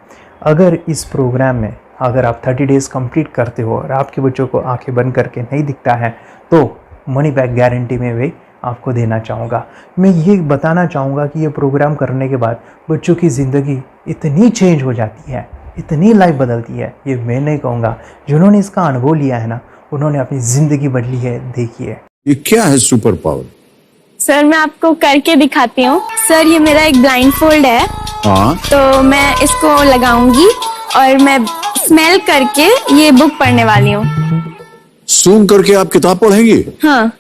अगर इस प्रोग्राम में अगर आप 30 डेज़ कंप्लीट करते हो और आपके बच्चों को आंखें बंद करके नहीं दिखता है, तो मनी बैक गारंटी में भी आपको देना चाहूँगा। मैं ये बताना चाहूँगा कि ये प्रोग्राम करने के बाद बच्चों की ज़िंदगी इतनी चेंज हो जाती है, इतनी लाइफ बदलती है, ये मैं नहीं कहूँगा। जिन्होंने इसका अनुभव लिया है ना, उन्होंने अपनी ज़िंदगी बदली है। देखिए ये क्या है सुपर पावर? सर मैं आपको करके दिखाती हूँ। सर ये मेरा एक ब्लाइंड फोल्ड है। हाँ। तो मैं इसको लगाऊंगी और मैं स्मेल करके ये बुक पढ़ने वाली हूँ। सूंघ करके आप किताब पढ़ेंगी? हाँ।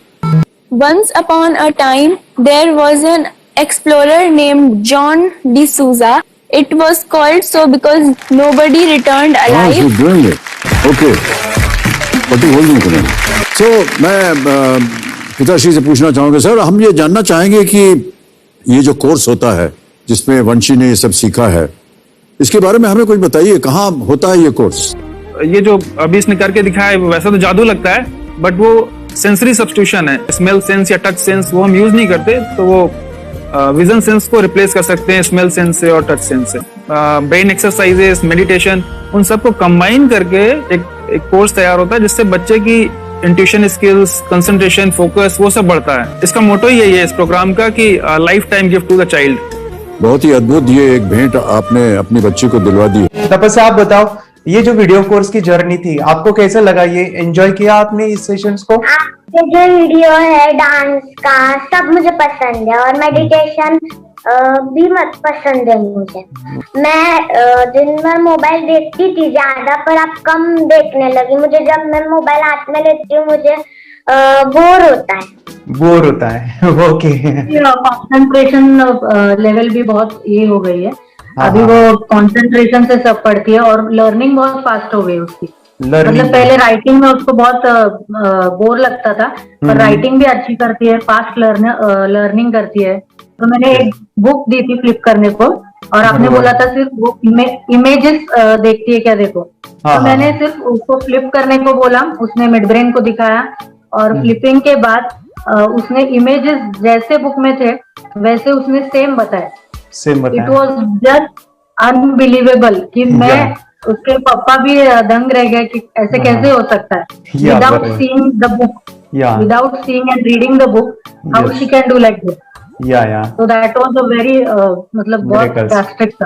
Once upon a time, there was an explorer named John D'Souza. It was called so because nobody returned alive. you're doing it. Okay. What are you holding today? So मैं पिताश्री से पूछना चाहूंगा सर, हम ये जानना चाहेंगे कि ये जो कोर्स होता है जिसमें वंशी ने ये सब सीखा है, इसके बारे में हमें कुछ बताइए। कहाँ होता है ये कोर्स? ये जो अभी इसने करके दिखाया है वैसा तो जादू लगता है, बट वो सेंसरी सब्स्टिट्यूशन है। स्मेल सेंस या टच सेंस वो हम यूज नहीं करते, तो वो विजन सेंस को रिप्लेस कर सकते हैं स्मेल सेंस से और टच सेंस से। ब्रेन एक्सरसाइजेस, मेडिटेशन, उन सबको कंबाइन करके एक कोर्स तैयार होता है जिससे बच्चे की इंट्यूशन स्किल्स, कंसंट्रेशन, फोकस वो सब बढ़ता है। इसका मोटो ही यही है इस प्रोग्राम का कि lifetime gift to the child. बहुत ही अद्भुत ये एक भेंट आपने अपनी बच्ची को दिलवा दी। तपस्या आप बताओ, ये जो वीडियो कोर्स की जर्नी थी आपको कैसे लगा? ये एंजॉय किया आपने इस सेशंस को? आपके जो वीडियो है डांस का सब मुझे पसंद है और मेडिटेशन भी मत पसंद है मुझे। मैं दिन भर मोबाइल देखती थी ज्यादा, पर अब कम देखने लगी। मुझे जब मैं मोबाइल हाथ में लेती हूँ मुझे बोर होता है। ओके। कंसंट्रेशन लेवल भी बहुत ये हो गई है। अभी वो कंसंट्रेशन से सब पढ़ती है और लर्निंग बहुत फास्ट हो गई उसकी। मतलब पहले राइटिंग में उसको बहुत बोर लगता था, पर राइटिंग भी अच्छी करती है, फास्ट लर्निंग करती है। तो मैंने एक बुक दी थी फ्लिप करने को और आपने बोला था सिर्फ वो इमेजेस देखती है क्या, देखो। तो मैंने सिर्फ उसको फ्लिप करने को बोला, उसने मिड ब्रेन को दिखाया और फ्लिपिंग के बाद उसने इमेजेस जैसे बुक में थे वैसे उसने सेम बताया। इट वॉज जस्ट अनबिलीवेबल कि मैं उसके पापा भी दंग रह गए कि ऐसे कैसे हो सकता है। Without seeing the book, without seeing and reading the book, how she can do like this. So that was a very मतलब बहुत ड्रास्टिक था।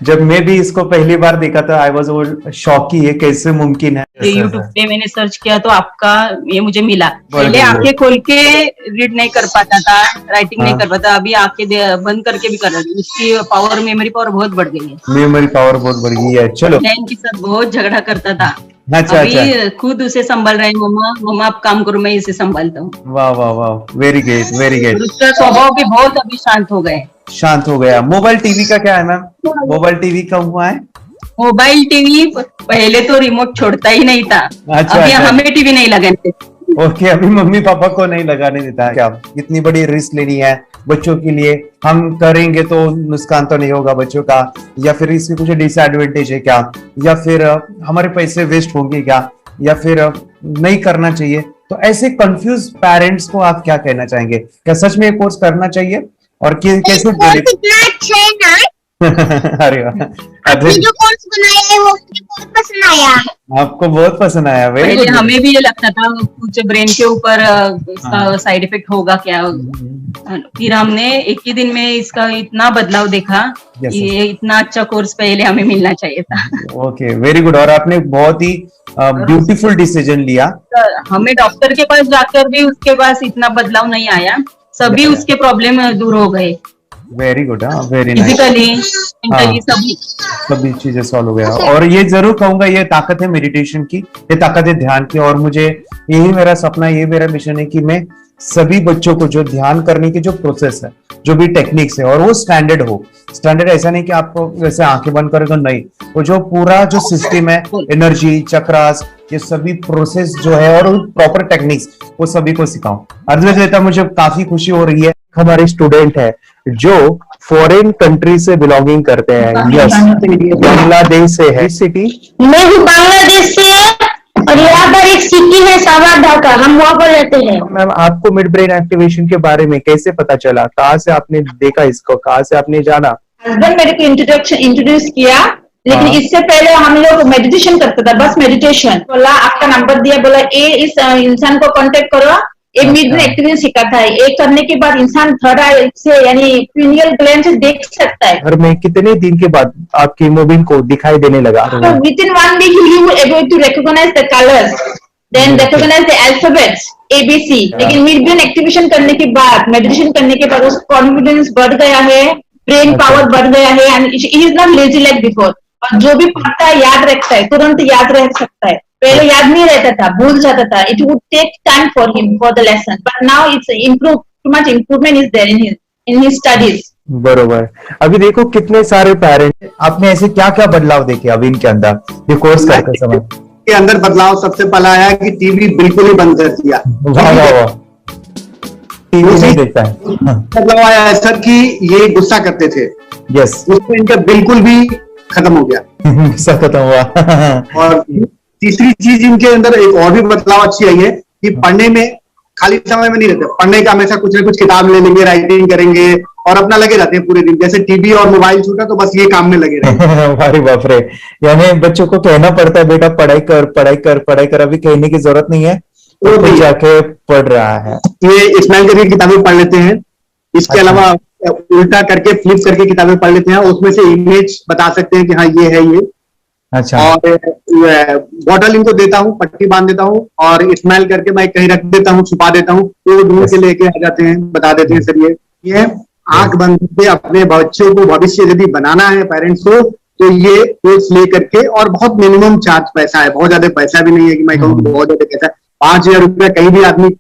जब मैं भी इसको पहली बार देखा था आई वाज शॉक कि ये कैसे मुमकिन है। यूट्यूब पे मैंने सर्च किया तो आपका ये मुझे मिला। पहले आंखें खोल के रीड नहीं कर पाता था, राइटिंग नहीं कर पाता, अभी आंखें बंद करके भी कर रही हूँ। उसकी पावर, मेमोरी पावर बहुत बढ़ गई है। मेमोरी पावर बहुत बढ़ गई है। चलो, बहन के साथ बहुत झगड़ा करता था। अच्छा, अभी खुद उसे संभाल रहे हैं। मम्मा आप काम करो, मैं इसे संभालता हूँ। वाह वाह वाह, वेरी ग्रेट वेरी ग्रेट। उसका स्वभाव भी बहुत अभी शांत हो गए। शांत हो गया। मोबाइल टीवी का क्या है मैम? मोबाइल टीवी कब हुआ है? मोबाइल टीवी पहले तो रिमोट छोड़ता ही नहीं था। अभी हमें टीवी नहीं लगाने। ओके, अभी मम्मी पापा को नहीं लगाने देता है। क्या इतनी बड़ी रिस्क लेनी है बच्चों के लिए? हम करेंगे तो नुकसान तो नहीं होगा बच्चों का, या फिर इसकी कुछ डिसएडवांटेज है क्या, या फिर हमारे पैसे वेस्ट होंगे क्या, या फिर नहीं करना चाहिए? तो ऐसे कंफ्यूज पेरेंट्स को आप क्या कहना चाहेंगे? क्या सच में ये कोर्स करना चाहिए और कैसे? इतना अच्छा है ना अरे वाह, आपने जो कोर्स बनाया है वो मुझे बहुत पसंद आया। आपको बहुत पसंद आया। वेरी पहले गुड। हमें भी ये लगता था कुछ ब्रेन के ऊपर इसका साइड इफेक्ट होगा क्या, फिर हमने एक ही दिन में इसका इतना बदलाव देखा। Yes, ये इतना अच्छा कोर्स पहले हमें मिलना चाहिए था। Okay, very good. और आपने बहुत ही ब्यूटीफुल डिसीजन लिया। हमें डॉक्टर के पास जाकर भी उसके पास इतना बदलाव नहीं आया, सभी उसके प्रॉब्लम दूर हो गए, very good. Very nice. Physically mentally सभी चीजें सॉल्व हो गया। और ये जरूर कहूंगा, ये ताकत है मेडिटेशन की, ये ताकत है ध्यान की। और मुझे यही मेरा सपना, ये मेरा मिशन है कि मैं सभी बच्चों को जो ध्यान करने की जो प्रोसेस है, जो भी टेक्निक्स है, और वो स्टैंडर्ड हो। स्टैंडर्ड ऐसा नहीं कि आपको वैसे आंखें बंद करें तो नहीं, वो जो पूरा जो सिस्टम है, एनर्जी चक्रास, ये सभी प्रोसेस जो है और प्रॉपर टेक्निक्स, वो सभी को सिखाऊं। अद्वैत, मुझे काफी खुशी हो रही है। हमारे स्टूडेंट है जो फॉरेन कंट्री से बिलोंगिंग करते हैं। यस, बांग्लादेश से है। सिटी मैं भी बांग्लादेश से और यहाँ पर एक सिटी है सावर ढाका, हम वहाँ पर रहते हैं। मैम, आपको मिड ब्रेन एक्टिवेशन के बारे में कैसे पता चला? कहाँ से आपने देखा इसको, कहाँ से आपने जाना? हस्बैंड मेरे को इंट्रोड्यूस किया, लेकिन इससे पहले हम लोग मेडिटेशन करते थे, बस मेडिटेशन। बोला आपका नंबर दिया, बोला ये इस इंसान को कांटेक्ट करो, ये मिड ब्रेन एक्टिवेशन सिखाता है। ये करने के बाद इंसान थर्ड आई से यानी पिनियल ग्लैंड से देख सकता है। घर में कितने दिन के बाद आपकी हीमोग्लोबिन को दिखाई देने लगा? Within 1 week you will able to recognize the colors, then recognize the alphabets ABC। लेकिन मिड ब्रेन एक्टिवेशन करने के बाद, मेडिटेशन करने के बाद उसका कॉन्फिडेंस बढ़ गया है, ब्रेन पावर बढ़ गया है, and he is not lazy like before. और जो भी पढ़ता है याद रखता है, तुरंत याद रह सकता है। पहले याद नहीं रहता था, भूल जाता था। It would take time for him for the lesson, but now it's improve, too much improvement is there in his studies. बरोबर। अभी देखो कितने सारे पेरेंट्स, आपने ऐसे क्या क्या बदलाव देखे अभी इनके अंदर ये कोर्स करते समय? के अंदर बदलाव सबसे पहला आया कि टीवी बिल्कुल ही बंद कर दिया। वाह वाह वाह, टीवी नहीं देखता है। बदलाव आया है सर कि ये गुस्सा करते थे। यस, उसमें इनका बिल्कुल भी खत्म हो गया। गुस्सा खत्म हुआ। और तीसरी चीज इनके अंदर एक और भी बदलाव अच्छी आई है कि पढ़ने में खाली समय में नहीं रहते, पढ़ने का हमेशा कुछ ना कुछ किताब ले लेंगे, राइटिंग करेंगे और अपना लगे रहते हैं पूरे दिन। जैसे टीवी और मोबाइल छूटा तो बस ये काम में लगे रहते। अरे बाप रे, यानी बच्चों को कहना पड़ता है बेटा पढ़ाई कर पढ़ाई कर पढ़ाई कर, अभी कहने की जरूरत नहीं है, तो जाके पढ़ रहा है। ये स्माइल करके किताबें पढ़ लेते हैं, इसके अलावा उल्टा करके फ्लिप करके किताबें पढ़ लेते हैं, उसमें से इमेज बता सकते हैं कि हाँ ये है ये। अच्छा। और बॉटल इनको देता हूँ, पट्टी बांध देता हूँ और स्माइल करके मैं कहीं रख देता हूँ, छुपा देता हूँ, तो ढूंढ के लेके आ जाते हैं, बता देते हैं सर ये आंख बंद करके अपने बच्चों को भविष्य यदि बनाना है पेरेंट्स को, तो ये कोर्स ले करके, और बहुत मिनिमम चार्ज पैसा है, बहुत ज्यादा पैसा भी नहीं है कि मैं कहूँ बहुत ज्यादा पैसा है। 5,000 रुपया कहीं भी आदमी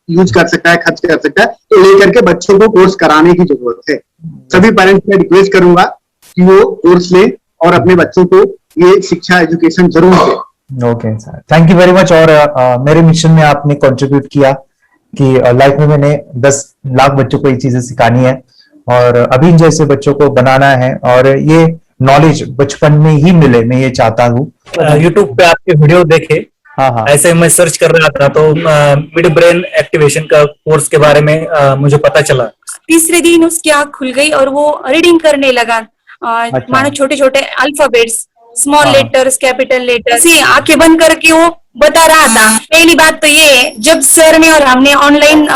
यूज कर सकता है, खर्च कर सकता है, तो लेकर के बच्चों को कोर्स कराने की जरूरत है। सभी पेरेंट्स से रिक्वेस्ट करूंगा कि वो कोर्स ले और अपने बच्चों को ये शिक्षा एजुकेशन जरूर दे। Okay sir, thank you very much. और मेरे मिशन में आपने कंट्रीब्यूट किया कि लाइफ में मैंने 10 लाख बच्चों को ये चीजें सिखानी है और अभी जैसे बच्चों को बनाना है, और ये नॉलेज बचपन में ही मिले, मैं ये चाहता हूँ। यूट्यूब पे आपके वीडियो देखे, हाँ, ऐसे मैं सर्च कर रहा था तो मिड ब्रेन एक्टिवेशन का कोर्स के बारे में मुझे पता चला। तीसरे दिन उसकी आंख खुल गई और वो रीडिंग करने लगा, मानो छोटे छोटे alphabets, small letters, capital letters, आंखें बंद करके वो बता रहा था। पहली बात तो ये, जब सर ने और हमने ऑनलाइन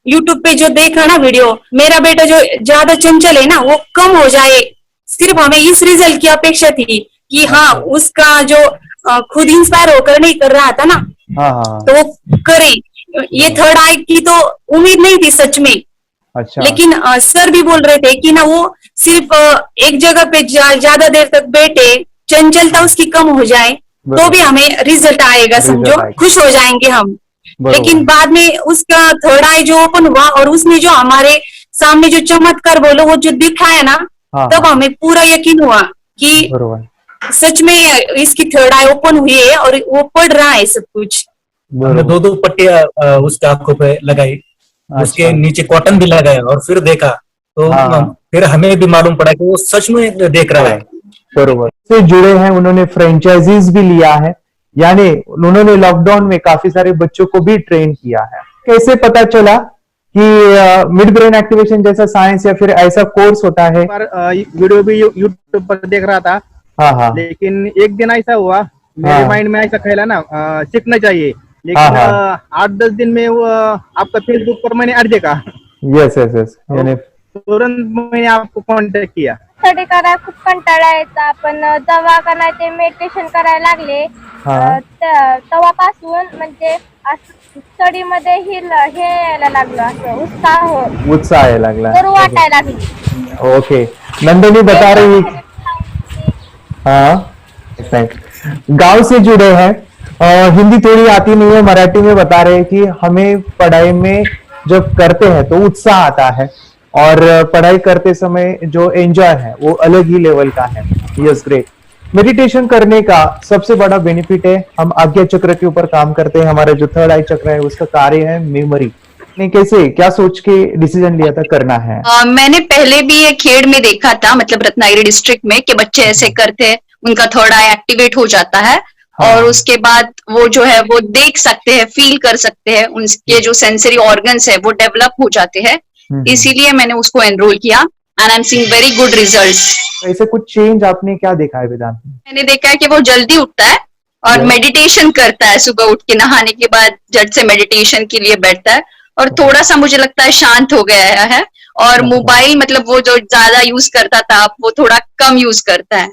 यूट्यूब पे जो देखा ना वीडियो, मेरा बेटा जो ज्यादा चंचल है ना वो कम हो जाए, सिर्फ हमें इस रिजल्ट की अपेक्षा थी कि हाँ उसका जो खुद इंस्पायर होकर नहीं कर रहा था ना, तो वो करे। ये थर्ड आई की तो उम्मीद नहीं थी सच में। अच्छा। लेकिन सर भी बोल रहे थे कि ना वो सिर्फ एक जगह पे ज्यादा देर तक बैठे, चंचलता उसकी कम हो जाए तो भी हमें रिजल्ट आएगा, समझो खुश हो जाएंगे हम। लेकिन बाद में उसका थर्ड आई जो ओपन हुआ और उसने जो हमारे सामने जो चमत्कार बोलो वो जो दिखाया ना, तब हमें पूरा यकीन हुआ कि सच में इसकी थर्ड आई ओपन हुई है और वो पढ़ रहा है सब कुछ। हमने 2 पट्टियां उसके आंखों पे लगाई, उसके नीचे कॉटन भी लगाया और फिर देखा तो फिर हमें भी मालूम पड़ा कि वो सच में देख रहा है। बरोबर से जुड़े हैं, उन्होंने फ्रेंचाइजीज भी लिया है, यानी उन्होंने लॉकडाउन में काफी सारे बच्चों को भी ट्रेन किया है। कैसे पता चला कि मिड ब्रेन एक्टिवेशन जैसा साइंस या फिर ऐसा कोर्स होता है? वीडियो भी यूट्यूब पर देख रहा था। हाँ हाँ। लेकिन एक दिन ऐसा हुआ, मेरे माइंड में ऐसा ख्याल है ना, सीखना चाहिए, लेकिन 8-10 दिन में वो आपका फेसबुक पर मैंने ऐड देखा। यस यस यस, यानी तुरंत मैंने आपको कॉन्टॅक्ट किया। स्टडी करायला खूप कंटाळा यायचा, पण जेव्हा का नाही ते मेडिटेशन करायला लागले तेव्हापासून म्हणजे स्टडी मध्ये हे यायला लागलं, असं उत्साह यायला लागला, बरं वाटायला लागली। ओके, नंदिनी बता रही, हाँ गांव से जुड़े हैं, हिंदी थोड़ी आती नहीं है, मराठी में बता रहे हैं कि हमें पढ़ाई में जब करते हैं तो उत्साह आता है और पढ़ाई करते समय जो एंजॉय है वो अलग ही लेवल का है। Yes great. मेडिटेशन करने का सबसे बड़ा बेनिफिट है, हम आज्ञा चक्र के ऊपर काम करते हैं, हमारा जो थर्ड आई चक्र है उसका कार्य है मेमोरी। ने कैसे क्या सोच के डिसीजन लिया था करना है? मैंने पहले भी एक खेड़ में देखा था, मतलब रत्नागिरी डिस्ट्रिक्ट में, कि बच्चे ऐसे करते हैं, उनका थर्ड आई एक्टिवेट हो जाता है। और उसके बाद वो जो है वो देख सकते हैं, फील कर सकते हैं, उनके जो सेंसरी ऑर्गन्स है वो डेवलप हो जाते हैं। इसीलिए मैंने उसको एनरोल किया and I am seeing very good results. ऐसे कुछ चेंज आपने क्या देखा है वेदांत? मैंने देखा है कि वो जल्दी उठता है और मेडिटेशन करता है, सुबह उठ के नहाने के बाद झट से मेडिटेशन के लिए बैठता है और थोड़ा सा मुझे लगता है शांत हो गया है। और मोबाइल मतलब वो जो ज्यादा यूज करता था वो थोड़ा कम यूज करता है,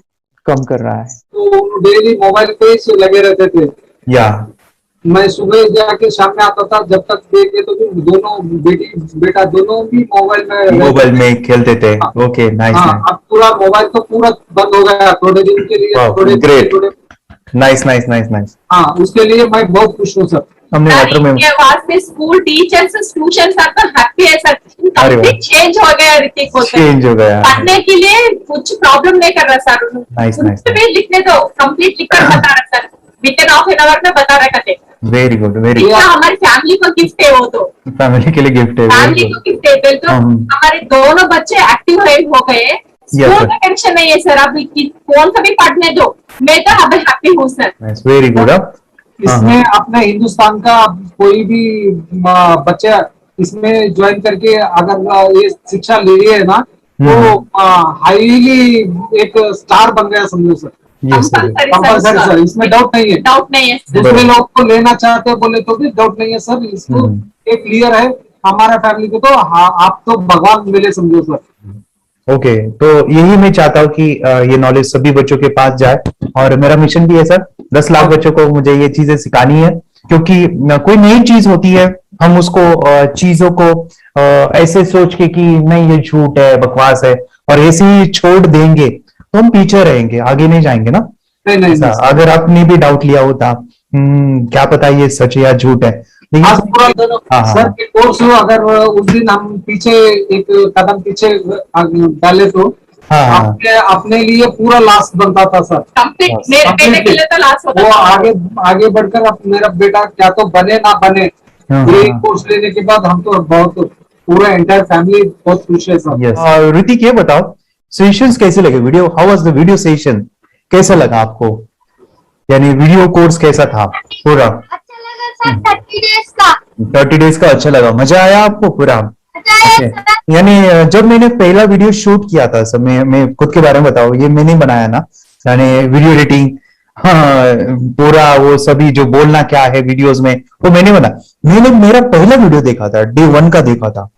कम कर रहा है। तो डेली मोबाइल पे ही लगे रहते थे, या मैं सुबह जाके शाम में आता था, जब तक देखे तो दोनों बेटा दोनों भी मोबाइल में खेलते थे। Okay nice. अब पूरा मोबाइल तो पूरा बंद हो गया थोड़े दिन के लिए। थोड़े नाइस नाइस नाइस नाइस। हाँ, उसके लिए मैं बहुत खुश हूँ सर। हमने वाटर में वास्ते स्कूल टीचर्स स्टूडेंट्स सब हैप्पी है सर, कंप्लीट चेंज हो गया ऋतिक को, चेंज हो गया, पढ़ने के लिए कुछ प्रॉब्लम नहीं कर रहा सर। Nice nice. लिखने दो, कंप्लीट लिखकर बता रहा sir, with half an hour में बता रहा कहते। Very good very good. हमारी फैमिली को गिफ्ट है, वो तो फैमिली के लिए गिफ्ट है, फैमिली को गिफ्ट है। तो हमारे दोनों बच्चे एक्टिव हो गए, स्कूल का टेंशन नहीं है सर, अभी कौन सा भी पढ़ने दो, मैं तो अभी हैप्पी हूँ सर। Very good. इसमें अपने हिंदुस्तान का कोई भी बच्चा इसमें ज्वाइन करके अगर ये शिक्षा ले है ना तो हाईली एक स्टार बन गया समझो सर। कंपल्सरी सर, इसमें डाउट नहीं है, डाउट नहीं है। दूसरे लोग को लेना चाहते हैं बोले तो भी डाउट नहीं है सर, इसको एक क्लियर है हमारा फैमिली को, तो आप तो भगवान मिले समझो सर। ओके, तो यही मैं चाहता हूँ कि ये नॉलेज सभी बच्चों के पास जाए और मेरा मिशन भी है सर, 10 लाख बच्चों को मुझे ये चीजें सिखानी है, क्योंकि कोई नई चीज होती है हम उसको चीजों को ऐसे सोच के कि नहीं ये झूठ है बकवास है और ऐसे ही छोड़ देंगे तो हम पीछे रहेंगे, आगे नहीं जाएंगे ना। नहीं, अगर आपने भी डाउट लिया होता क्या पता ये सच या झूठ है, सर के कोर्स हो, अगर उस दिन हम पीछे एक कदम पीछे डाले तो अपने लिए पूरा लास्ट बनता था सर। मेरे बेटे के लिए तो लास्ट होता वो आगे बढ़कर अब मेरा बेटा क्या तो बने ना बने, ये कोर्स लेने के बाद हम तो बहुत पूरा एंटायर फैमिली बहुत खुश है सर। ऋतिक ये बताओ सेशंस कैसे लगे, video how was the video session, कैसा लगा आपको, यानी वीडियो कोर्स कैसा था पूरा? अच्छा लगा सर, 30 डेज का अच्छा लगा, मजा आया आपको पूरा? यानी जब मैंने पहला वीडियो शूट किया था सब, मैं खुद के बारे में बताओ, ये मैंने बनाया ना, यानी वीडियो एडिटिंग, पूरा वो सभी जो बोलना क्या है वीडियोस में वो मैंने बना। मैंने मेरा पहला वीडियो देखा था, डे 1 का देखा था,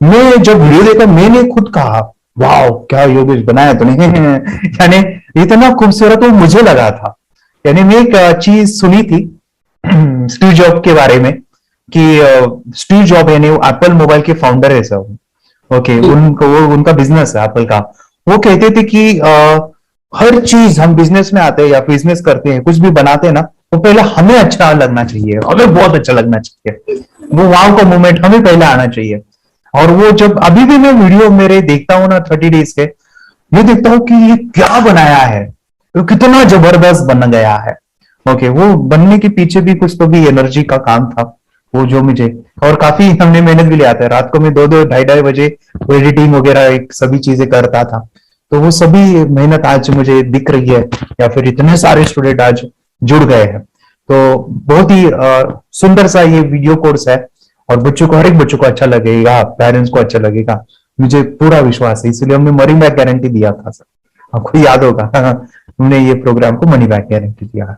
मैं जब वीडियो देखा मैंने खुद कहा वाह क्या योगेश बनाया तो नहीं यानी इतना खूबसूरत वो मुझे लगा था। यानी मैं एक चीज सुनी थी स्टीव जॉब के बारे में कि स्टीव जॉब यानी वो एप्पल मोबाइल के फाउंडर है सब, ओके, उनका बिजनेस है एप्पल का, वो कहते थे कि हर चीज हम बिजनेस में आते हैं या बिजनेस करते हैं कुछ भी बनाते हैं ना, तो पहले हमें अच्छा लगना चाहिए, हमें बहुत अच्छा लगना चाहिए, वो वाव का मोमेंट हमें पहले आना चाहिए। और वो जब अभी भी मैं वीडियो मेरे देखता हूँ ना 30 डेज के, ये देखता हूँ कि ये क्या बनाया है, तो कितना जबरदस्त बन गया है। ओके, वो बनने के पीछे भी कुछ तो भी एनर्जी का काम था वो जो मुझे, और काफी हमने मेहनत भी लिया था, रात को मैं 2-2 ढाई बजे एडिटिंग वगैरह एक सभी चीजें करता था, तो वो सभी मेहनत आज मुझे दिख रही है, या फिर इतने सारे स्टूडेंट आज जुड़ गए हैं। तो बहुत ही सुंदर सा ये वीडियो कोर्स है और बच्चों को, हर एक बच्चों को अच्छा लगेगा, पेरेंट्स को अच्छा लगेगा, मुझे पूरा विश्वास है। इसलिए हमने मनी बैक गारंटी दिया था सर, आपको याद होगा हमने ये प्रोग्राम को मनी बैक गारंटी दिया।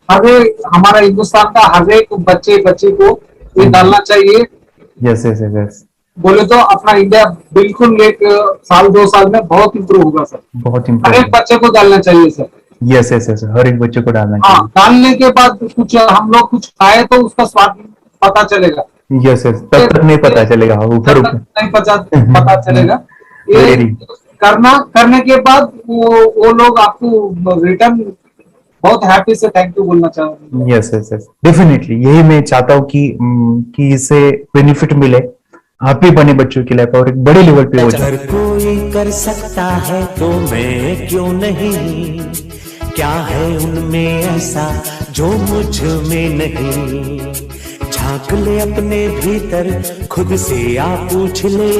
हमारा हिंदुस्तान का हर एक बच्चे को ये डालना चाहिए। यस यस यस, बोले तो अपना इंडिया बिल्कुल 1 साल 2 साल में बहुत इंप्रूव होगा सर। बहुत हर इम्पोर्टेंट। एक बच्चे को डालना चाहिए सर। यस यस यस, हर एक बच्चे को डालना हाँ, चाहिए। डालने के बाद कुछ हम लोग कुछ खाए तो उसका स्वाद पता चलेगा। यस यस, तब तक नहीं पता चलेगा, ऊपर ऊपर नहीं पता चलेगा। ये करने के बाद वो लोग आपको रिटर्न बहुत हैप्पी से थैंक यू बोलना चाहूंगा। यस यस यस, डेफिनेटली यही मैं चाहता हूँ कि इससे बेनिफिट मिले, आप भी बने बच्चों की लाइफ और एक बड़े लेवल पे हो जाए। अगर कोई कर सकता है तो मैं क्यों नहीं, क्या है उनमें ऐसा जो मुझ में नहीं। झांक ले अपने भीतर, खुद से आ पूछ ले,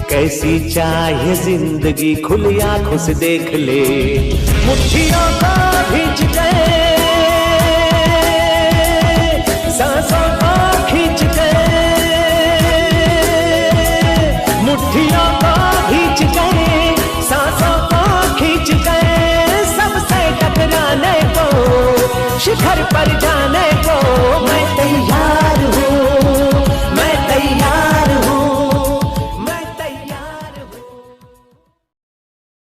कैसी चाहिए जिंदगी, खुली आंखों से देख ले। मुट्ठियों को खींच के, सांसों को खींच के, मुट्ठियों को खींच के, सांसों को खींच के, सबसे टकराने को शिखर पर